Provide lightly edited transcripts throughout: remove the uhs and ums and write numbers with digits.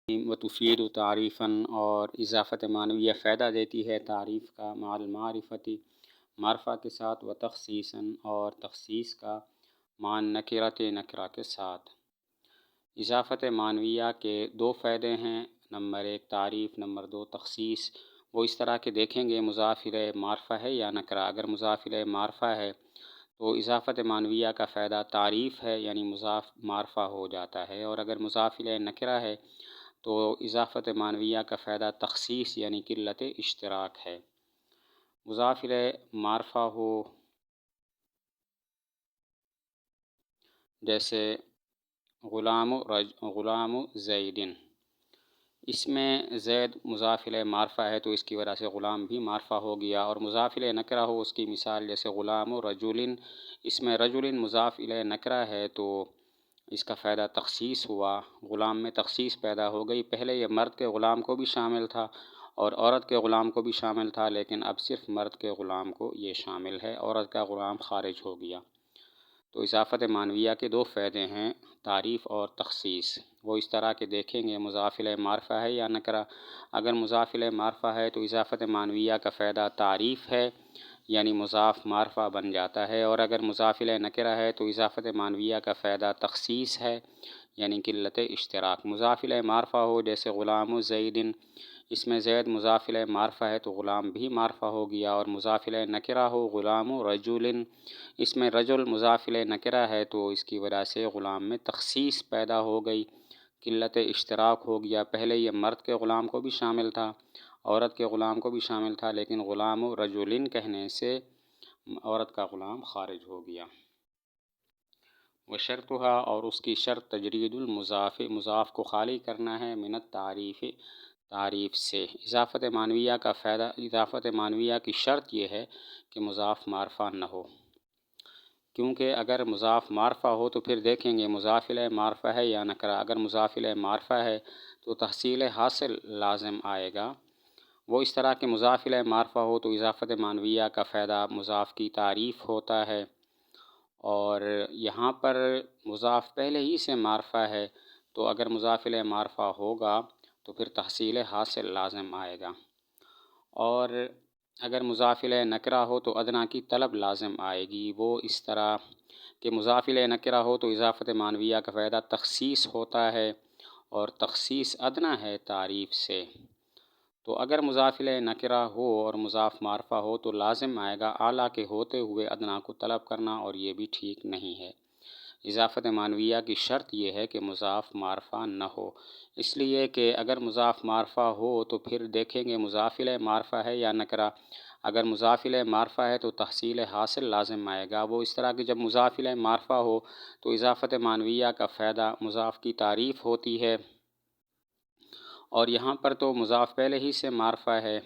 و تفید تعریفاً، اور اضافت معنویہ فائدہ دیتی ہے تعریف کا مع المعرفتی معرفہ کے ساتھ، و تخصیصاً، اور تخصیص کا مع نکرت نکرہ کے ساتھ۔ اضافت معنویہ کے دو فائدے ہیں، نمبر ایک تعریف، نمبر دو تخصیص۔ وہ اس طرح کے دیکھیں گے مضاف الیہ معرفہ ہے یا نکرہ۔ اگر مضاف الیہ معرفہ ہے تو اضافت معنویہ کا فائدہ تعریف ہے، یعنی مضاف معرفہ ہو جاتا ہے، اور اگر مضاف الیہ نکرہ ہے تو اضافت معنویہ کا فائدہ تخصیص یعنی قلت اشتراک ہے۔ مضاف الیہ معرفہ ہو جیسے غلام زید، اس میں زید مضاف الیہ معرفہ ہے تو اس کی وجہ سے غلام بھی معرفہ ہو گیا، اور مضاف الیہ نکرہ ہو اس کی مثال جیسے غلام رجل، اس میں رجل مضاف الیہ نکرہ ہے تو اس کا فائدہ تخصیص ہوا، غلام میں تخصیص پیدا ہو گئی۔ پہلے یہ مرد کے غلام کو بھی شامل تھا اور عورت کے غلام کو بھی شامل تھا، لیکن اب صرف مرد کے غلام کو یہ شامل ہے، عورت کا غلام خارج ہو گیا۔ تو اضافت معنویہ کے دو فائدے ہیں، تعریف اور تخصیص۔ وہ اس طرح کے دیکھیں گے مضاف الیہ معرفہ ہے یا نکرہ۔ اگر مضاف الیہ معرفہ ہے تو اضافت معنویہ کا فائدہ تعریف ہے، یعنی مضاف معرفہ بن جاتا ہے، اور اگر مضاف الیہ نکرہ ہے تو اضافت معنویہ کا فائدہ تخصیص ہے، یعنی قلت اشتراک۔ مضاف الیہ معرفہ ہو جیسے غلام زید، اس میں زید مضاف الیہ معرفہ ہے تو غلام بھی معرفہ ہو گیا، اور مضاف الیہ نکرہ ہو غلام رجل، اس میں رجل مضاف الیہ نکرہ ہے تو اس کی وجہ سے غلام میں تخصیص پیدا ہو گئی، قلت اشتراک ہو گیا۔ پہلے یہ مرد کے غلام کو بھی شامل تھا، عورت کے غلام کو بھی شامل تھا، لیکن غلام رجل کہنے سے عورت کا غلام خارج ہو گیا۔ وشرطها، اور اس کی شرط تجرید المضاف، مضاف کو خالی کرنا ہے، من التعریف، تعریف سے۔ اضافت معنویہ کا فائدہ، اضافت معنویہ کی شرط یہ ہے کہ مضاف معرفہ نہ ہو، کیونکہ اگر مضاف معرفہ ہو تو پھر دیکھیں گے مضاف الیہ معرفہ ہے یا نکرہ۔ اگر مضاف الیہ معرفہ ہے تو تحصیل حاصل لازم آئے گا۔ وہ اس طرح کہ مضاف الیہ معرفہ ہو تو اضافت معنویہ کا فائدہ مضاف کی تعریف ہوتا ہے، اور یہاں پر مضاف پہلے ہی سے معرفہ ہے تو اگر مضاف الیہ معرفہ ہوگا تو پھر تحصیل حاصل لازم آئے گا، اور اگر مضاف الیہ نکرہ ہو تو ادنیٰ کی طلب لازم آئے گی۔ وہ اس طرح کہ مضاف الیہ نکرہ ہو تو اضافت معنویہ کا فائدہ تخصیص ہوتا ہے، اور تخصیص ادنیٰ ہے تعریف سے۔ تو اگر مضاف الیہ نکرہ ہو اور مضاف معرفہ ہو تو لازم آئے گا اعلیٰ کے ہوتے ہوئے ادنیٰ کو طلب کرنا، اور یہ بھی ٹھیک نہیں ہے۔ اضافت معنویہ کی شرط یہ ہے کہ مضاف معرفہ نہ ہو، اس لیے کہ اگر مضاف معرفہ ہو تو پھر دیکھیں گے مضاف الیہ معرفہ ہے یا نکرہ۔ اگر مضاف الیہ معرفہ ہے تو تحصیل حاصل لازم آئے گا۔ وہ اس طرح کہ جب مضاف الیہ معرفہ ہو تو اضافت معنویہ کا فائدہ مضاف کی تعریف ہوتی ہے، اور یہاں پر تو مضاف پہلے ہی سے معرفہ ہے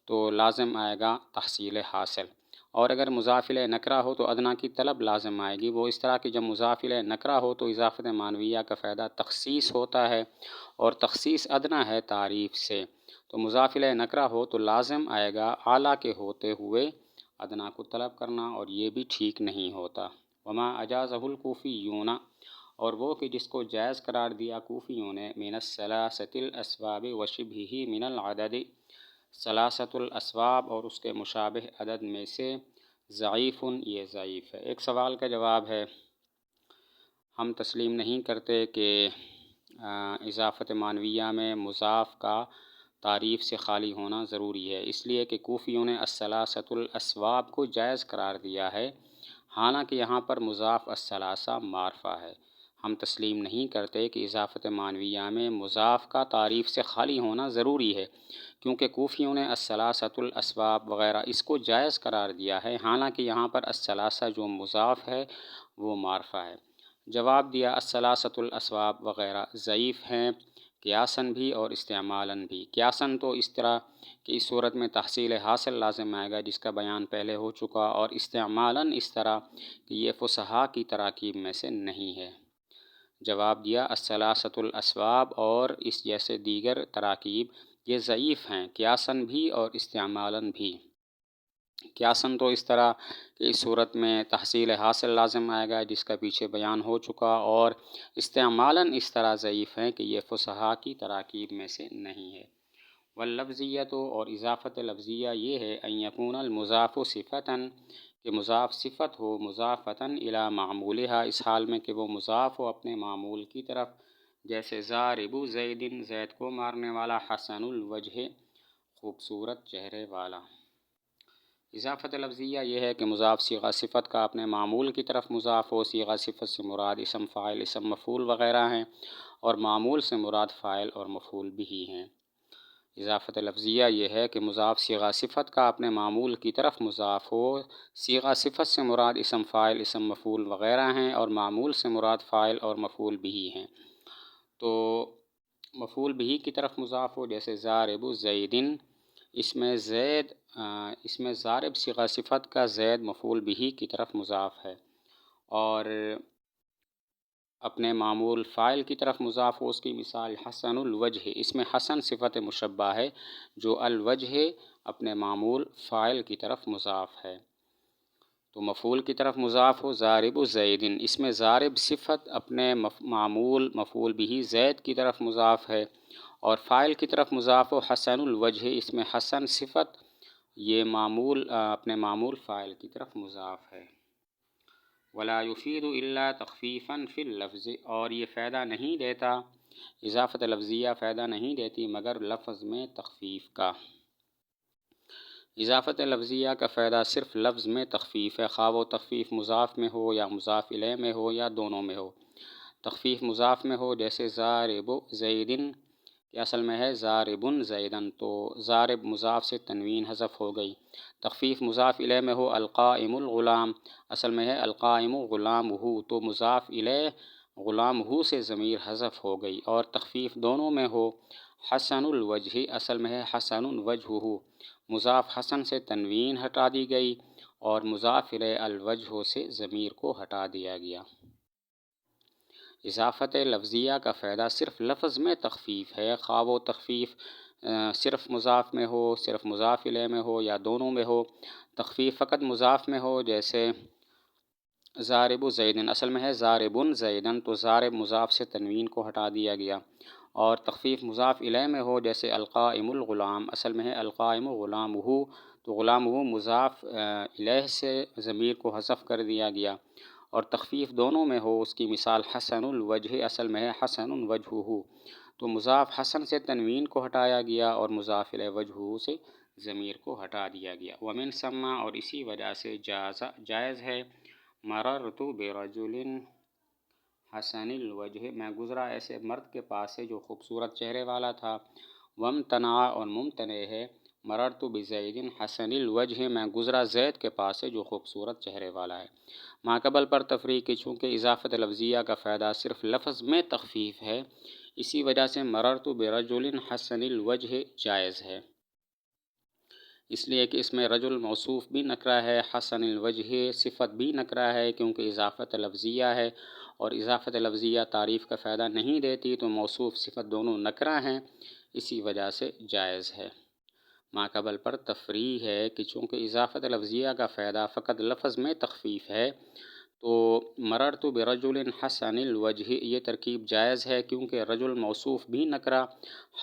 تو لازم آئے گا تحصیل حاصل، اور اگر مضاف الیہ نکرہ ہو تو ادنیٰ کی طلب لازم آئے گی۔ وہ اس طرح کہ جب مضاف الیہ نکرہ ہو تو اضافت معنویہ کا فائدہ تخصیص ہوتا ہے، اور تخصیص ادنیٰ ہے تعریف سے، تو مضاف الیہ نکرہ ہو تو لازم آئے گا اعلیٰ کے ہوتے ہوئے ادنیٰ کو طلب کرنا، اور یہ بھی ٹھیک نہیں ہوتا۔ وما اجازہ الکوفیون، اور وہ کہ جس کو جائز قرار دیا کوفیوں نے، من الثلاثۃ الاسباب وشبہہ من العدد، ثلاثۃ الاسباب اور اس کے مشابہ عدد میں سے، ضعیف، یہ ضعیف ہے۔ ایک سوال کا جواب ہے، ہم تسلیم نہیں کرتے کہ اضافت معنویہ میں مضاف کا تعریف سے خالی ہونا ضروری ہے، اس لیے کہ کوفیوں نے الثلاثۃ الاسباب کو جائز قرار دیا ہے، حالانکہ یہاں پر مضاف الثلاثہ معرفہ ہے۔ ہم تسلیم نہیں کرتے کہ اضافت معنویہ میں مضاف کا تعریف سے خالی ہونا ضروری ہے، کیونکہ کوفیوں نے الثلاثۃ الاسباب وغیرہ اس کو جائز قرار دیا ہے، حالانکہ یہاں پر الثلاثہ جو مضاف ہے وہ معرفہ ہے۔ جواب دیا الثلاثۃ الاسباب وغیرہ ضعیف ہیں، قیاساً بھی اور استعمالاً بھی۔ قیاساً تو اس طرح کہ اس صورت میں تحصیل حاصل لازم آئے گا جس کا بیان پہلے ہو چکا، اور استعمالاً اس طرح کہ یہ فصحاء کی تراکیب میں سے نہیں ہے۔ جواب دیا الثلاثۃ الاسباب اور اس جیسے دیگر تراکیب یہ ضعیف ہیں، قیاساً بھی اور استعمالاً بھی۔ قیاساً تو اس طرح کہ اس صورت میں تحصیل حاصل لازم آئے گا، جس کا پیچھے بیان ہو چکا، اور استعمالاً اس طرح ضعیف ہے کہ یہ فصحاء کی تراکیب میں سے نہیں ہے۔ واللفظیۃ، اور اضافت لفظیہ یہ ہے ان یکون المضاف صفتاً، کہ مضاف صفت ہو، مضافتاً الی معمولها، اس حال میں کہ وہ مضاف ہو اپنے معمول کی طرف، جیسے ضارب زید، زید کو مارنے والا، حسن الوجہ، خوبصورت چہرے والا۔ اضافت لفظیہ یہ ہے کہ مضاف صیغہ صفت کا اپنے معمول کی طرف مضاف ہو، صیغہ صفت سے مراد اسم فاعل، اسم مفعول وغیرہ ہیں، اور معمول سے مراد فاعل اور مفعول بھی ہیں۔ اضافت لفظیہ یہ ہے کہ مضاف صیغہ صفت کا اپنے معمول کی طرف مضاف ہو، صیغہ صفت سے مراد اسم فاعل، اسم مفعول وغیرہ ہیں، اور معمول سے مراد فاعل اور مفعول بھی ہیں۔ تو مفعول بھی کی طرف مضاف ہو، جیسے ضارب زید، اس میں ضارب صیغہ صفت کا زید مفعول بھی کی طرف مضاف ہے، اور اپنے معمول فاعل کی طرف مضاف ہو، اس کی مثال حسن الوجہ، اس میں حسن صفت مشبہ ہے، جو الوجہ اپنے معمول فاعل کی طرف مضاف ہے۔ تو مفعول کی طرف مضاف ہو ضارب زید، اس میں ضارب صفت اپنے معمول مفعول بھی زید کی طرف مضاف ہے، اور فاعل کی طرف مضاف ہو حسن الوجہ، اس میں حسن صفت یہ معمول اپنے معمول فاعل کی طرف مضاف ہے۔ ولا يفيد الا تخفيفا في اللفظ، اور یہ فائدہ نہیں دیتا، اضافت لفظیہ فائدہ نہیں دیتی مگر لفظ میں تخفیف کا۔ اضافت لفظیہ کا فائدہ صرف لفظ میں تخفیف ہے، خواہ وہ تخفیف مضاف میں ہو یا مضاف الیہ میں ہو یا دونوں میں ہو۔ تخفیف مضاف میں ہو، جیسے ضارب زید کہ اصل میں ہے ضارب زیدن، تو ضارب مضاف سے تنوین حذف ہو گئی۔ تخفیف مضاف الیہ میں ہو، القائم الغلام، اصل میں ہے القائم غلامہ، تو مضاف الیہ غلامہ سے ضمیر حذف ہو گئی۔ اور تخفیف دونوں میں ہو، حسن الوجہ، اصل میں ہے حسن وجہہ، مضاف حسن سے تنوین ہٹا دی گئی، اور مضاف الیہ الوجہ سے ضمیر کو ہٹا دیا گیا۔ اضافت لفظیہ کا فائدہ صرف لفظ میں تخفیف ہے، خواہ وہ تخفیف صرف مضاف میں ہو، صرف مضاف الیہ میں ہو یا دونوں میں ہو۔ تخفیف فقط مضاف میں ہو، جیسے ضارب زیدن، اصل میں ہے ضارب زیدن، تو ضارب مضاف سے تنوین کو ہٹا دیا گیا۔ اور تخفیف مضاف الیہ میں ہو، جیسے القائم الغلام، اصل میں ہے القائم غلامہ، تو غلامہ مضاف الیہ سے ضمیر کو حذف کر دیا گیا۔ اور تخفیف دونوں میں ہو، اس کی مثال حسن الوجہ، اصل میں ہے حسن وجہہ، تو مضاف حسن سے تنوین کو ہٹایا گیا اور مضاف الیہ وجہہ سے ضمیر کو ہٹا دیا گیا۔ ومن ثم، اور اسی وجہ سے جائز ہے، مررت برجل حسن الوجہ، میں گزرا ایسے مرد کے پاس سے جو خوبصورت چہرے والا تھا۔ وامتنع، اور ممتنع ہے، مررت بزید حسن الوجہ، میں گزرا زید کے پاس سے جو خوبصورت چہرے والا ہے۔ ماقبل پر تفریق کہ چونکہ اضافت لفظیہ کا فائدہ صرف لفظ میں تخفیف ہے، اسی وجہ سے مررت برجل حسن الوجہ جائز ہے، اس لیے کہ اس میں رجل موصوف بھی نکرہ ہے، حسن الوجہ صفت بھی نکرہ ہے، کیونکہ اضافت لفظیہ ہے، اور اضافت لفظیہ تعریف کا فائدہ نہیں دیتی، تو موصوف صفت دونوں نکرہ ہیں، اسی وجہ سے جائز ہے۔ ماقبل پر تفریح ہے کہ چونکہ اضافت لفظیہ کا فائدہ فقط لفظ میں تخفیف ہے، تو مررت برجل حسن الوجہ یہ ترکیب جائز ہے، کیونکہ رجل موصوف بھی نکرہ،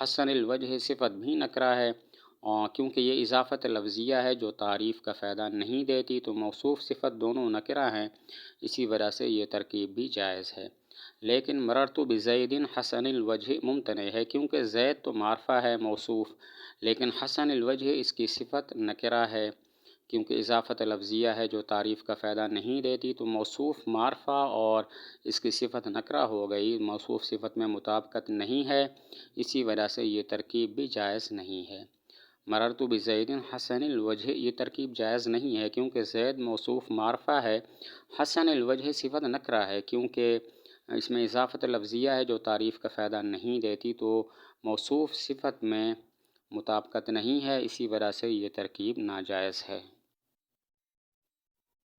حسن الوجہ صفت بھی نکرہ ہے، اور کیونکہ یہ اضافت لفظیہ ہے جو تعریف کا فائدہ نہیں دیتی، تو موصوف صفت دونوں نکرہ ہیں، اسی وجہ سے یہ ترکیب بھی جائز ہے۔ لیکن مررت بزید حسن الوجہ ممتنع ہے، کیونکہ زید تو معرفہ ہے موصوف، لیکن حسن الوجہ اس کی صفت نکرہ ہے، کیونکہ اضافت لفظیہ ہے جو تعریف کا فائدہ نہیں دیتی، تو موصوف معرفہ اور اس کی صفت نکرہ ہو گئی، موصوف صفت میں مطابقت نہیں ہے، اسی وجہ سے یہ ترکیب بھی جائز نہیں ہے۔ مررت بزید حسن الوجہ یہ ترکیب جائز نہیں ہے، کیونکہ زید موصوف معرفہ ہے، حسن الوجہ صفت نکرہ ہے، کیونکہ اس میں اضافت لفظیہ ہے جو تعریف کا فائدہ نہیں دیتی، تو موصوف صفت میں مطابقت نہیں ہے، اسی وجہ سے یہ ترکیب ناجائز ہے۔